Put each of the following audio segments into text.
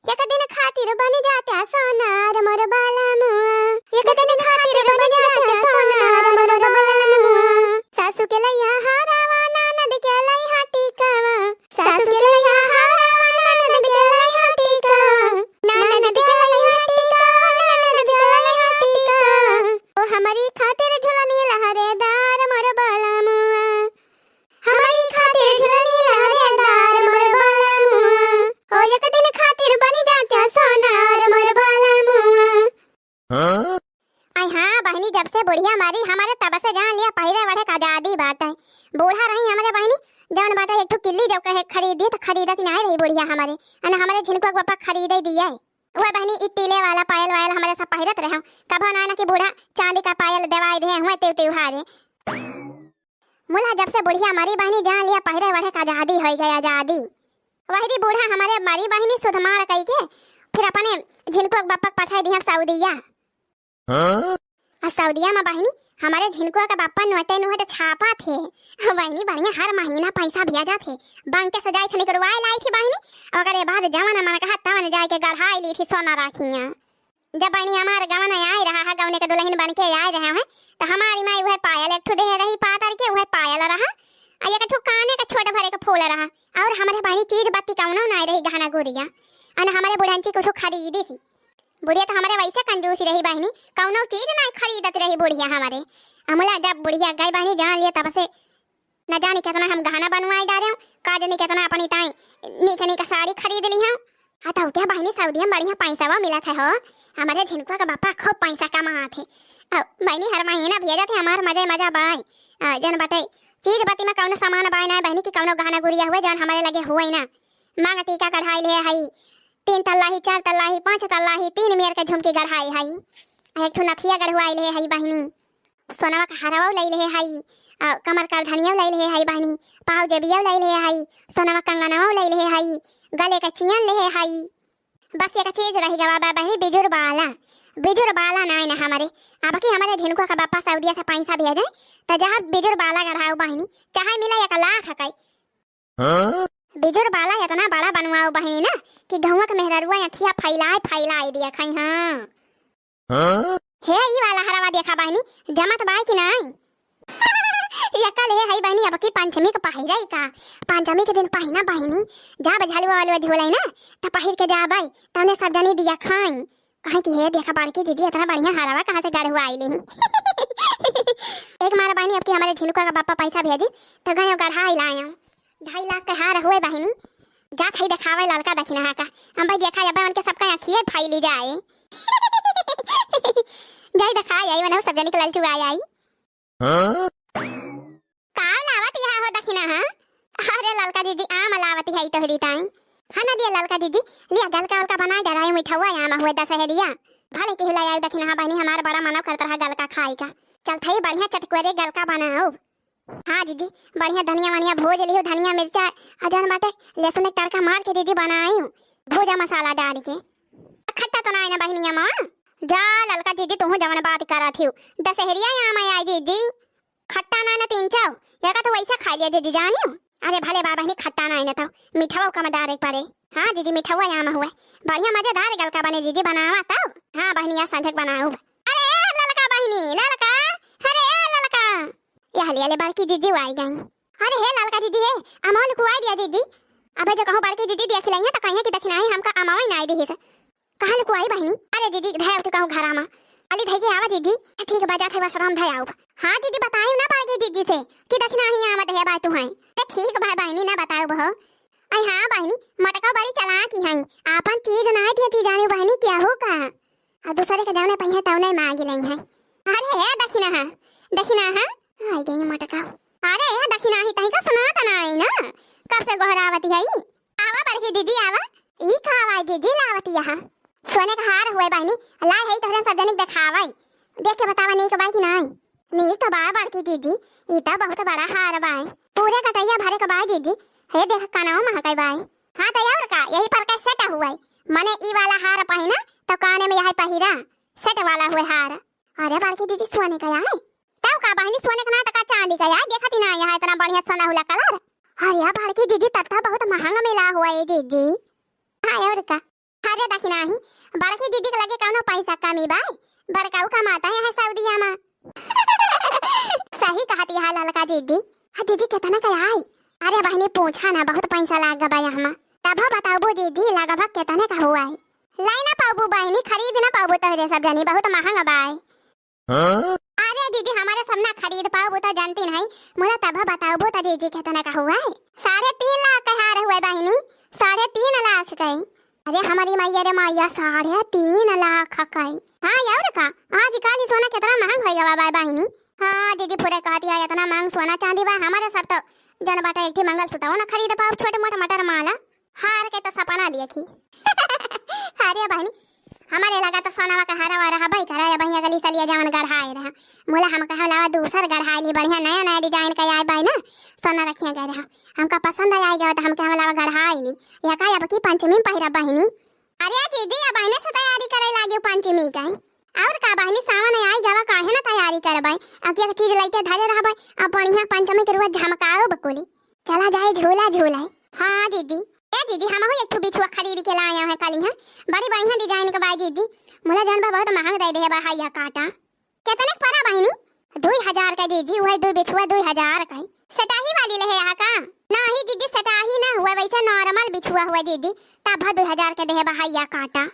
एक दिन खातिर बन जाता सोनार मोर बाला मुआ, एक दिन खातिर बन जाता सोनार मोर बाला मुआ। सासू के लैया हारावा ननद के लैया टिकावा, सासू के लैया हारावा ननद के लैया टिकावा, ननद के लैया टिकावा, ननद के लैया टिकावा। ओ हमारी खातिर झुलनी लहरेदार मोर बाला मुआ, हमारी खातिर झुलनी लहरेदार मोर बाला मुआ। ओ एक दिन खातिर बन जाता सोनार मोर बाला मुआ। आई हाँ बहनी, जब से बुढ़िया मारी हमारे तब से जान लिया पहिरे वढ़े का आजादी बाटे। बूढ़ा रही हमारे बहनी जान बाटे एक ठो किल्ली जब कहे खरीदी तो खरीदत नहीं रही बुढ़िया हमारे, अन हमारे झिनको पापा खरीदे दिया है। वो बहनी इतीले वाला पायल वायल हमारे सब पहिरत रहे, कभो ना कि बूढ़ा चांदी का पायल देवाई दे हुए त्योहारे। मुला जब से बुढ़िया मारी बहनी जान लिया पहिरे वढ़े का आजादी हो गई, आजादी। वही बूढ़ा हमारे मारी बहनी सुधमार कही के फिर अपने झिनको बापा पठाई दिया सऊदिया। सऊदिया में बहनी हमारे झिनको का बापा नोटे नुहट छापा थे, बहनी बढ़िया हर महीना पैसा भेजा थे। बैंक से जाई थे निकलवाए लाई थी बहनी, और बाद जवान मन कहा तवन जाए के गढ़ाई ली थी सोना राखियां। जब बहनी हमारे गवन आई रहा है गवने के दुल्हन बन के आए रहे हैं तो हमारी माई वह पायल एक ठो दे रही पातर के, वह पायल रहा एक ठो काने का छोटा भरे का फूल रहा, और हमारे बहनी चीज बत्ती कौनो नहीं रही गहना गुड़िया। अन हमारे बुढ़ान कुछ खरीदी थी, बुढ़िया तो हमारे वैसे कंजूसी रही बहनी, कौनो चीज नहीं खरीदत रही बुढ़िया हमारे। अमला जब बुढ़िया गई बहनी जान लिया तब से न जानी कितना हम गहना बनवाई डाले हूँ, का जानी कितना अपनी ताई नीक नीक साड़ी खरीद ली हूँ। हाँ तो क्या बहनी सऊदी में बढ़िया पैसा मिला था हो, हमारे झिनको का बापा खूब पैसा कमा थे। बहनी हर महीना भेजा थे, हमार मजा मजा बाय जन बटे चीज बत्ती में कौनो सामान बाय ना बहनी की कौनो गहना गुड़िया हुए जन हमारे लगे हुए ना। मांग टीका कढ़ाई ले हई 3 तल्लाही 4 तल्लाही 5 तल्लाही 3 मेर के झुमकी गढ़ाई हई, एक ठो नथिया गढ़वाई ले हई बहनी, सोनवा का हरवा ले ले हई, कमर का धनिया ले ले हई बहनी, पाव जेबिया ले ले हई, सोनवा कंगनवा ले ले हई, गले का चियन ले हई। बस एक चीज रही गवा बहनी बिजुर बाला नहीं ना हमारे। अब कि हमारे झिनको का बापा सऊदिया से पैसा भेजे तो जहाँ बिजुर बाला गढ़ाओ बहनी चाहे मिला 1 लाख कई बिजुर बाला इतना बड़ा बनवाओ बहनी ना कि गहुआ के मेहररुआ अखिया फैलाए दिया खाई। हाँ हे ई वाला हरवा देखा बहनी जमत बाई कि नहीं यकल है बहनी। अब की पंचमी के पहिरे का, पंचमी के दिन पहिना बहनी जा बझलवा वाले झोले ना त पहिर के जा बाई तने सब जनी दिया खाई, कहे कि हे देखा बारकी जीजी इतना बढ़िया हरवा कहां से गढ़वा आई ली एक मारा बहनी अब की हमारे झिनको का पापा पैसा भेजी तो गयो गढ़ाई लाया 2.5 लाख के हार हुए बहनी। जा थई दिखावे लड़का दखिना का हम भाई देखा अब उनके सबका आंखिए फैली जाए जाई दिखाई आई वना सब जनी के ललचू आई का लावत यहां हो दखिना। हां अरे ललका जीजी आम लावती है तोहरी ताई है ना दिया ललका जीजी लिया गलका का बनाए डराए मिठवा आम हुए दशहरिया भले के हिलाई दखिना। हां बहनी हमारा बड़ा मनव करता है गलका खाई का, चल थई बढ़िया चटकुरे गलका बनाओ। हाँ जीजी बढ़िया धनिया वनिया भूज लियो, धनिया मिर्चा अजन बाटे लहसुन एक तड़का मार के जीजी बनाई भूजा मसाला डाल के। खट्टा तो ना बहनिया मां जा ललका जीजी तू जवन बात करा थी दशहरिया यहाँ मैं आई जीजी खट्टा ना 3 चाव या तो वैसा खा लिया जीजी जानियो। अरे भले बा बहनी खट्टा ना ना तो मिठावा का में डारे पड़े। हाँ जीजी मिठावा यहाँ हुए बढ़िया मजेदार गलका बने जीजी बनावा तब। हाँ बहनिया संझक बनाओ। अरे ललका बहनी ललका, अरे ललका यह ले बारकी जीजी आई गई। अरे हे ललका जीजी हे अमोल को आई दिया जीजी। अबे जो कहूं बारकी जीजी दिया खिलाई है तो कहिए कि दखिनाई हमका अमाई ना आई दी से कहां को आई बहनी। अरे जीजी धै तो कहूं घरा में अली धै के आवा जीजी ठीक बाजा थे बस राम धै आओ। हां जीजी बताइयो ना बारकी जीजी से कि दखिनाई आमद है बात तू है ते ठीक भाई बहनी ना बताओ बहो। आई हां बहनी मटका बड़ी चला की है आपन चीज ना देती जाने बहनी क्या हो का आ दूसरे के जाने पहिया तौने मांगी लई है। अरे हे दखिना है आई गई मटका। अरे दखिना ही तही का सुना तना आई ना कब से गोहरावती है आवा बरकी दीदी आवा ई खावा दीदी लावती यहां सोने का हार हुए बहनी लाई है तोहरे सब जनिक दिखावाई देख के बतावा नहीं के बाई कि नहीं नहीं तो बा बरकी दीदी ई त बहुत बड़ा हार बाई पूरे कटैया भरे का बाई दीदी हे देख कानाओ महकाई बाई। हां तो यार का यही पर का सेट हुआ माने ई वाला हार पहिना तो काने में यही पहिरा सेट वाला हुए हार। अरे बरकी दीदी सोने का यार तब का बहनी सोने का ना तका चांदी का यार देखती ना यहाँ इतना बढ़िया सोना हुआ कलर। अरे बड़की जीजी तब तो बहुत महंगा मिला हुआ है जीजी। हाँ और का अरे दखिना ही बड़की दीदी के लगे कौनो पैसा कमी बा, बड़काऊ कमाता है यहाँ सऊदीया में। सही कहती है ललका दीदी। हाँ दीदी कितना का आई? अरे बहनी पूछा ना, बहुत पैसा लाग बा यहाँ। तब बताओ दीदी लगभग कितने का हुआ है? लाई ना पाबू बहनी, खरीद ना पाबू तोहरे सब जनी, बहुत महंगा बा। अरे दीदी हमारे सब ना खरीद पाओ तो जानती नहीं, मुझे तब बताओ तो दीदी कितने का हुआ है? 3.5 लाख का हार हुआ बहनी, 3.5 लाख का। अरे हमारी मैया रे मैया 3.5 लाख का। हाँ यार का आजकल सोना कितना महंगा हो गया बहनी। हाँ दीदी पूरे कहती है इतना महंग सोना चांदी बा, हमारे सब तो जन बाटा एक मंगलसूत्र ना खरीद पाओ, छोटे मोटे मटर माला हार के तो सपना देखी। अरे बहनी हमारे लगा तो सोना का हारा वारा भाई करा भैया गली सलिया जावन गढ़ाए रहा, मोला हम कहा लावा दूसर गढ़ाई ली बढ़िया नया नया डिजाइन का आए भाई ना सोना रखिया गए रहा, हमका पसंद आई गया तो हम कहा लावा गढ़ाई ली या का अब की पंचमी में पहिरा बहनी। अरे दीदी अब बहने से तैयारी करे लागी पंचमी का और का बहनी सावन आई गवा काहे ना तैयारी करबाई, अब एक चीज लेके धरे रहबाई, अब बढ़िया पंचमी के रोज झमकाओ बकुली चला जाए झूला झूलाए। हाँ दीदी ए दीदी हम एक ठो बिछुआ खरीद के लाए हैं कल यहाँ, बड़ी बढ़िया डिजाइन का बा दीदी, मोला जानबा बहुत महंग दे दे बा हाया काटा। कितने पड़ा बहनी? 2000 का दीदी, वही दो बिछुआ 2000 का। सटाही वाली ले है का? नहीं दीदी सटाही ना हुआ, वैसे नॉर्मल बिछुआ हुआ दीदी, तब 2000 के दे बा हाया काटा।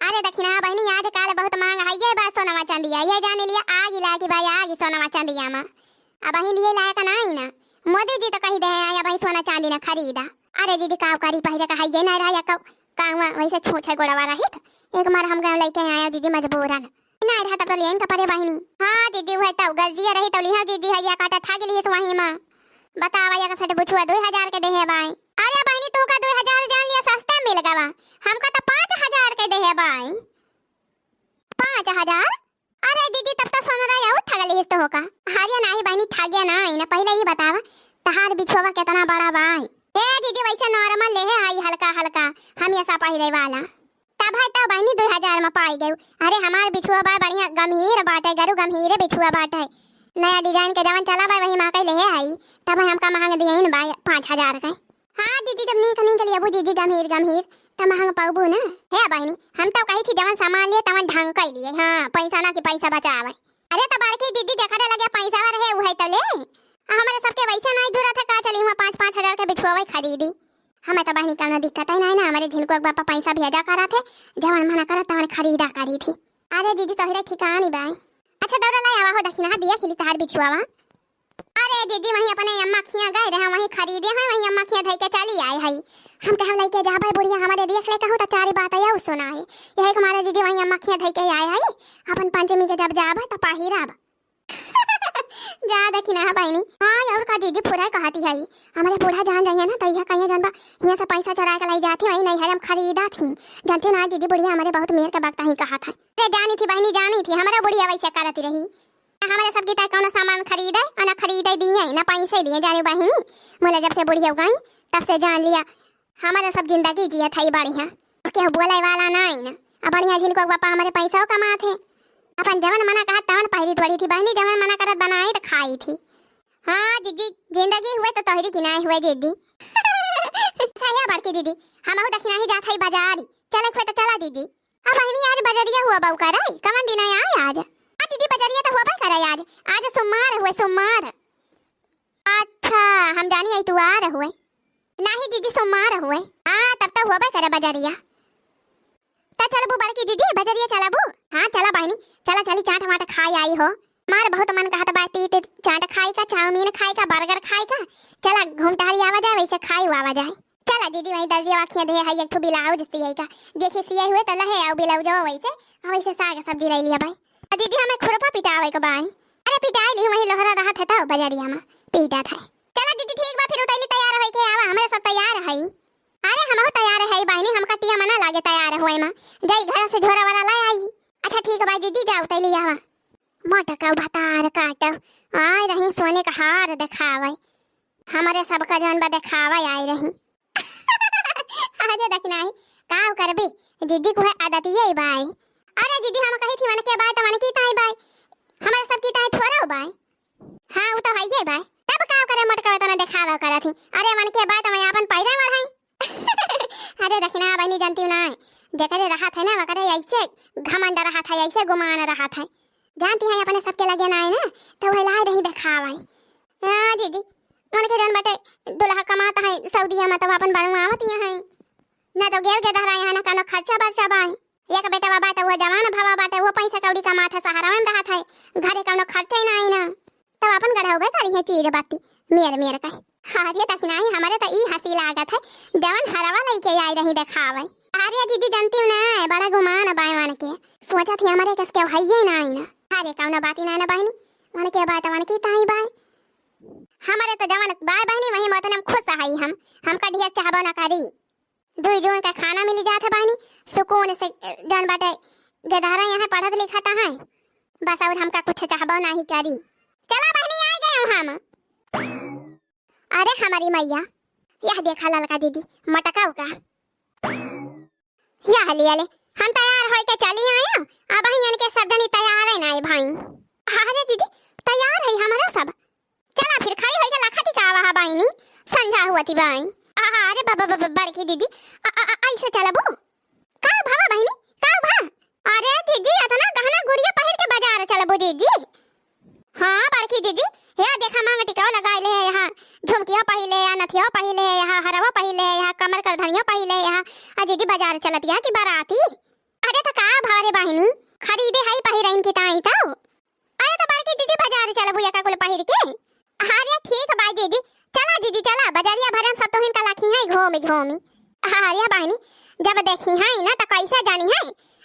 अरे दखिना बहनी आज काल बहुत महंगा है ये बा सोना चांदी, ये जाने लिया आग ला के भाई आग सोना चांदी में अब बहन लिए लाया का नहीं ना, मोदी जी तो कही दे आया भाई सोना चांदी ना खरीदा। अरे दीदी काव करी पहिरे का है ये नहीं रहा का कावा वैसे छोछे गोड़वा रही तो एक मार हम गांव लेके आया दीदी मजबूरन नहीं रहा तब लेन का परे बहनी। हाँ दीदी वह तो गर्जिया रही तो लिहा दीदी है या काटा था गेली तो वही मां बतावा या का सट बुछुआ 2000 के देहे भाई। अरे बहनी तू का 2000 जान लिया सस्ते मिल गवा, हमका तो 5000 के देहे भाई। 5000? अरे दीदी तब तो सोना रहा और ठगली तो होगा। अरे नहीं बहनी ठगिया नहीं ना, पहले ही बतावा तहार बिछुआ कितना बड़ा भाई। ए दीदी वैसे नॉर्मल ले है आई हल्का हल्का हम ऐसा पहिरे वाला, तब है तो बहनी 2000 में पाई गई। अरे हमार बिछुआ बा बढ़िया गंभीर बाटे, गरु गंभीर बिछुआ बाटे, नया डिजाइन के जवन चला बा वही मां ले आई, तब हमका महंग दिए न बा 5000 का। हां दीदी जब नीक नीक लिया बु दीदी गंभीर गंभीर त महंग पाबू ना। हे बहनी हम तो कही थी जवन सामान लिए तवन ढंग कर लिए, हां पैसा ना कि पैसा बचावे। अरे तो बड़की दीदी जखरे लगे पैसा रहे उ है त ले, हमारे सबके वैसे नहीं जरूरत है का चली हुआ 5-5 का बिछुआ खरीदी। हमें तो बहनी का दिक्कत है नहीं ना, हमारे झिनको एक बापा पैसा भेजा करा थे जवन मना करा तवन खरीदा करी थी। अरे दीदी तोहरे ठिकानी बाई। अच्छा दौड़ा लाई आवा हो दखिना दिया खिली तहार बिछुआ। अरे दीदी वहीं अपने अम्मा खिया गए रहे, वहीं खरीदे हैं, वहीं अम्मा खिया धई के चली आए है। हम कह लेके जाबे बुढ़िया हमारे देख ले कहू तो चारी बात है उ सुनाए यही के हमारे दीदी वहीं अम्मा खिया धई के आए है, अपन पंचमी के जब जाबे तो पहिराब जा दखिना बहनी। हाँ और का दीदी पूरा कहती है हमारे बूढ़ा जान जाइए ना तो यह कहीं जानबा यहाँ से पैसा चुरा के लाई जाती वही नहीं है हम खरीदा थी, जानते ना दीदी बुढ़िया हमारे बहुत मेर के वक्त ही कहा था। अरे जानी थी बहनी जानी थी, हमारा बुढ़िया वैसे करती रही, हमारे सबकी तय कौन सामान खरीदे और ना खरीदे दिए ना पैसे दिए जाने बहनी। मोला जब से बुढ़िया गई तब से जान लिया हमारे सब जिंदगी जिया था बढ़िया, क्या बोले वाला नहीं ना, अब बढ़िया जिनको बापा हमारे पैसा कमा थे, अपन जवन मना कहा तवन पहली थोड़ी थी बहनी, जवन मना करत बनाई तो खाई थी। हाँ दीदी जिंदगी हुए तो तोहरी की नहीं हुए दीदी। अच्छा है बड़की दीदी हम हो दक्षिणा ही जात है बाजार, चले हुए तो चला दीदी। अब बहनी आज बजरिया हुआ बहू का रही कवन दिन आए आज? दीदी बजरिया तो हुआ बा करे आज, आज सोमवार हुए सोमवार। अच्छा हम जानी आई तू आ रहे हुए नहीं दीदी सोमवार हुए, हाँ तब तो हुआ बा करे बजरिया। ता चलबू बड़की दीदी बजरिया चलबू? हाँ चला बहनी चला चली चाट वाट खाई आई हो, मार बहुत मन कहता बाटी ते चाट खाई का, चाउमीन खाई का, बर्गर खाई का, चला घूमटारी आवा जाए वैसे खाई आवा जाए। चला दीदी वही दर्जिया आखियां दे है एक ठो ब्लाउज सिए का, देखी सिए हुए तो लहे आओ ब्लाउज वैसे वैसे साग सब्जी ले लिया भाई। दीदी हमें खुरपा पिटावे के बाई। अरे पिटाई ली वही लोहरा रहा था तो बजरिया में पीटा था। चला दीदी ठीक बा फिर उतैली तैयार होई के आवा, हमारे सब तैयार है। अरे हम तैयार है बहनी, हमका टिया मना लागे तैयार होए में जाई घर से झोरा वाला लाई आई। अच्छा ठीक है भाई दीदी जाओ तैली आवा। मोटका भतार काट आए रही सोने का हार दिखावे, हमारे सबका जौन बा दिखावे आई रही। अरे देखना है का करबे दीदी को है आदत ये बाई। अरे दीदी हम कही थी मन के बाय त मन की ताई बाय, हमारे सब की ताई थोड़ा बाय। हां उ तो है ये बाय, तब का करे मोटका तना दिखावा करा थी। अरे मन के बाय त मैं अपन पैसा वाला है। अरे देखना बहनी जानती ना जकरे रहा था ना वकरे ऐसे घमंड रहा था, ऐसे गुमान रहा था। जानती है अपने सबके लगे ना है ना तो वह लाई रही दिखावाई। हाँ जीजी उनके जन बटे दुल्हा कमाता है सऊदीया में तो अपन बनवावत है ना तो गेर के दहरा यहाँ ना कानो खर्चा बर्चा बाई। एक बेटा बाबा तो वो जवान भावा बाटे वो पैसा कौड़ी कमाता सहारा में रहा था, घरे कानो खर्चा ही नहीं ना तब अपन गढ़ावे करी है चीज बाती मेर का। अरे तखनाई हमारे तो ई हंसी लागत है जवन हरवा लेके आई रही दिखावे। अरे जीजी जानती हूँ ना बड़ा गुमान बाईवान के सोचा थी हमारे कसके भैया ना आई ना। अरे कौन बाती ना बहनी मन के बात वन की ताई बाई हमारे तो जवान बाय बहनी वही मतलब खुश है हम कढ़िया चाहबो ना करी। दुई जोन का खाना मिल जाता बहनी सुकून से जन बाटे गधारा यहाँ पढ़त लिखता है बस और हमका कुछ चाहबो ना ही करी। चला बहनी आ गए हम। अरे हमारी मैया यह देखा ललका दीदी मटकाऊ का यह ले हम तैयार होके चली आए अब ही इनके सब जनी तैयार है ना भाई। अरे दीदी तैयार है हमारा सब चला फिर खड़ी होके लखती का वहां बाईनी संझा हुआ थी बाई। अरे बाबा बरकी दीदी ऐसे चलबो का भावा बहनी का भा। अरे जीजी इतना गहना गुड़िया पहिर के बाजार चलबो जीजी। हां बरकी जीजी हे देखा मांग टिकाव लगाई ले यहाँ झुमकिया पहिले या नथिया पहिले यहाँ हरवा पहिले यहाँ कमर कर धनिया पहिले यहाँ जीजी बाजार चलतिया की बाराती। अरे तो का भारे बहनी खरीदे है पहिरन की ताई तो। अरे तो बरकी जीजी बाजार चलबो या का कुल पहिर के। अरे ठीक है जीजी चला जीजी चला बाजारिया भरम सब तो हिनका लाखी है घूमी। अरे बहनी जब देखी है ना तो कैसे जानी है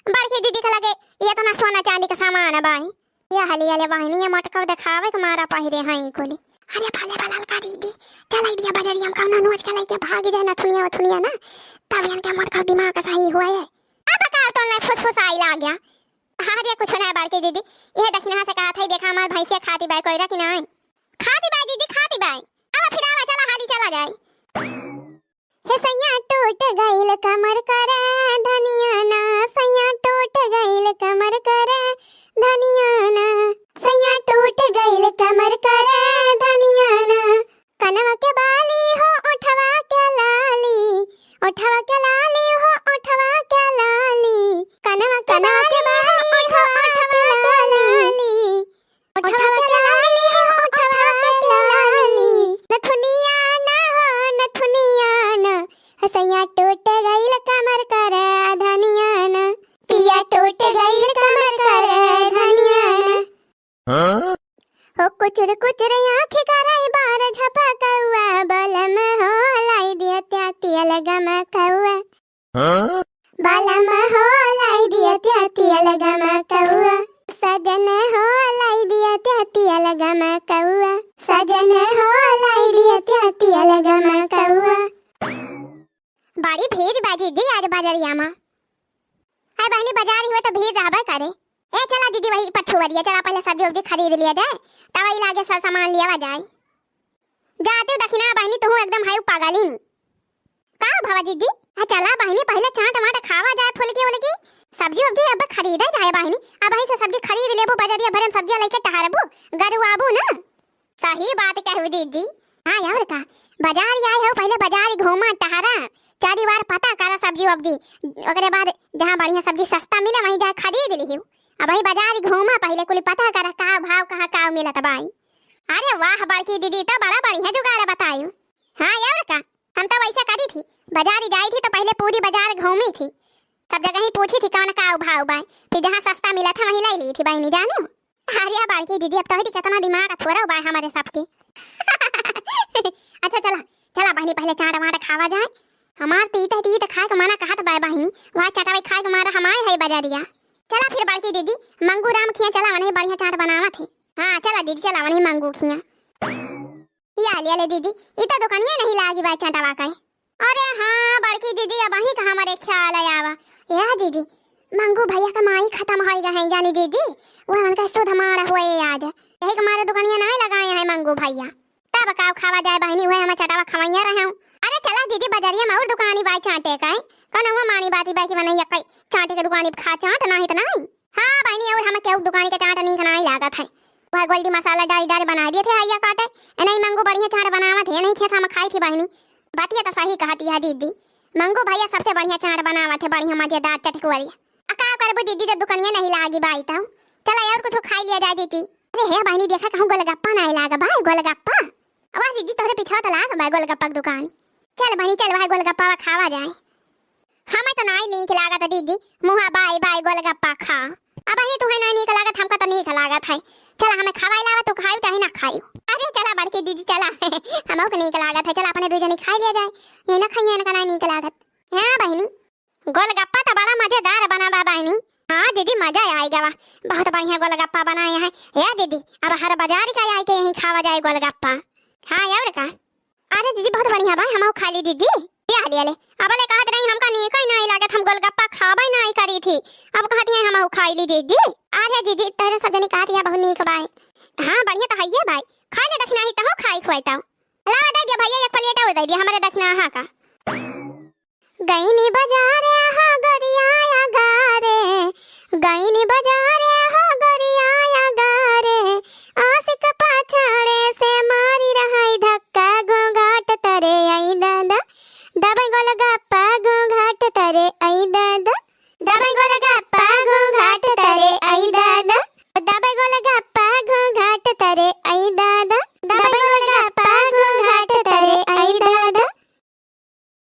बड़की दीदी के लगे ये तो ना सोना चांदी का सामान है बाई। ये हली बहनी ये मटका दिखावे के मारा पहिरे हैं कोली। अरे भले भलाल का दीदी चलाई दिया बाजारिया में कौना नोच के लेके भाग जाए ना थुनिया ना तब इनके मटका दिमाग सही हुआ है। अब का तो ना फुसफुसाई ला गया। अरे कुछ ना बड़की दीदी ये दक्षिणा से कहा था देखा हमार भैंसिया खाती बाई कोई रखी नहीं खाती बाई दीदी खाती बाई। अब फिर आवा चला हाली चला जाए। हे सैया टूट गइल कमर करे धनिया ना सैया टूट गइल कमर करे धनिया ना सैया टूट गइल कमर करे धनिया ना कनवा के बाली हो उठवा के लाली हो उठवा के लाली कनवा के बाली हो उठवा के लाली हो उठवा के लाली नथुनिया ना सैया टूट गइल कमर करे धनिया ना पिया टूट गइल कमर करे धनिया ना। हो कुचर आँख कराई बार झपकौआ बलम हो लाई दिया त्यातिया लगम कौआ बलम हो लाई दिया त्यातिया लगम कौआ सजन हो लाई दिया त्यातिया लगम कौआ सजन हो लाई दिया त्यातिया लगम कौआ। बड़ी भीड़ बाजी दी आज बाजारिया में है बहनी बाजार हुए तो भीड़ रहबा करे। ए चला दीदी वही पठुवरिया चला पहले सब्जी खरीद लिया जाए तब लागे सब सामान लिया जाए। जाते दक्षिणा बहनी तू एकदम हाई पागली नी का भवा दीदी। चला बहनी पहले चाट टमाटर खावा जाए फुलकी उलकी सब्जी अब खरीदे जाए बहनी। अब वही से सब्जी खरीद लेबो बाजारिया भरम सब्जी लेके टहरबो गरुआबो ना। सही बात कहू दीदी। हां यार का बाजार आए हो पहले बाजार घूमा टहरा चारी बार पता करा सब्जी वब्जी ओकरे बाद जहां बढ़िया सब्जी सस्ता मिले वहीं जा खरीद लिहियो। अब वही बाजार घूमा पहले कुल पता करा का भाव कहां का मिलत बाई। अरे वाह बड़की दीदी तो बड़ा बढ़िया जुगाड़ बताई। हां यार का हम तो वैसे करी थी बाजार जाई थी तो पहले पूरी बाजार घूमी थी सब जगह ही पूछी थी कौन का भाव बाई फिर जहां सस्ता मिला था वहीं ले ली थी बहनी जाने। अरे बड़की दीदी अब तो ही कितना दिमाग थोड़ा बाई हमारे सबके। अच्छा चला बहनी पहले चाट टमाटर खावा जाए। हमार तीत खाए के माना कहत बाय बहनी वहां चटावे खाए के मारा हमारे है बाजारिया। चला फिर बड़की दीदी मंगू राम खिया चला वने बढ़िया चाट बनावा थे। हां चला दीदी चला वने मंगू खिया या ले दीदी ई तो दुकानिया नहीं लागी बाय चाटवा का। अरे हां बड़की दीदी अब वही का हमारे ख्याल आवा या दीदी मंगू भैया का माई खत्म हो गया है जानी दीदी वो उनका सुध हमारा हुए आज यही के मारे दुकानिया नहीं लगाए हैं मंगू भैया तब काव खावा जाए बहनी हुए हम चटावा खवाइया रहे। अरे चला दीदी बाजारिया में और दुकानी बाई चाटे का कनवा मानी बाती बाई की बनैया कई चाटे के दुकानी खा चाट नहीं त नहीं। हां बहनी और हम के दुकानी के चाट नहीं खाना लागत है वह गोल्डी मसाला डाल बना दिए थे हैया काटे नहीं मंगू बढ़िया चाट बनावा थे नहीं खेसा में खाई थी बहनी बातिया तो सही कहती है दीदी। मंगू भैया सबसे बढ़िया चाट बनावत है, बढ़िया मजेदार चटकुरिया। का करबो दीदी जब दुकानिया नहीं लागी बाई तो चला और कुछ खा लिया जाए दीदी। अरे हे बहनी देखा कहूं गोलगप्पा नहीं लागा भाई, गोलगप्पा आवाज दीदी तोरे पीछे तो लाग भाई गोलगप्पा की दुकान। चल बहनी चल भाई गोलगप्पा खावा जाए। हमें तो नहीं नीक लागत दीदी, मुहा बाई बाई गोलगप्पा खा। अब बहनी तुम्हें नहीं नीक लागत, हमका तो नीक लागत है। चला हमें खवाई लावा तो खाई चाहे ना खाई। अरे चला बड़की दीदी चला हमो को नीक लागत है, चला अपने दो जनी खा लिया जाए। ये ना खाइए ना नहीं नीक लागत। हां बहनी गोलगप्पा तो बड़ा मजेदार बना बा बहनी। हाँ दीदी मजा आएगा, वाह बहुत बढ़िया गोलगप्पा बनाया है या दीदी। अब हर बाजार का आई के यहीं खावा जाए गोलगप्पा। हाँ यार का अरे दीदी बहुत बढ़िया भाई, हम खा ली दीदी। ले ले अब ले कहत नहीं हमका नीक ही नहीं लागत, हम गोलगप्पा खाबे नहीं करी थी, अब कहती है हम खाई ली दीदी। अरे दीदी तोरे सब जनी कहती है बहुत नीक बाई। हाँ बढ़िया तो है भाई, खा ले दक्षिणा ही तो खाई खुआता। लावा दे दिया भैया एक प्लेट और दे दिया हमारे दक्षिणा। हाँ का गईनी बाजारे हा गरिया गारे, गईनी बाजारे हा गरिया गारे, आशिक पाछड़े से मारी रहाई धक्का, घोंघाट तरे आई दादा दबई गोलगप्पा घोंघाट तरे आई दादा।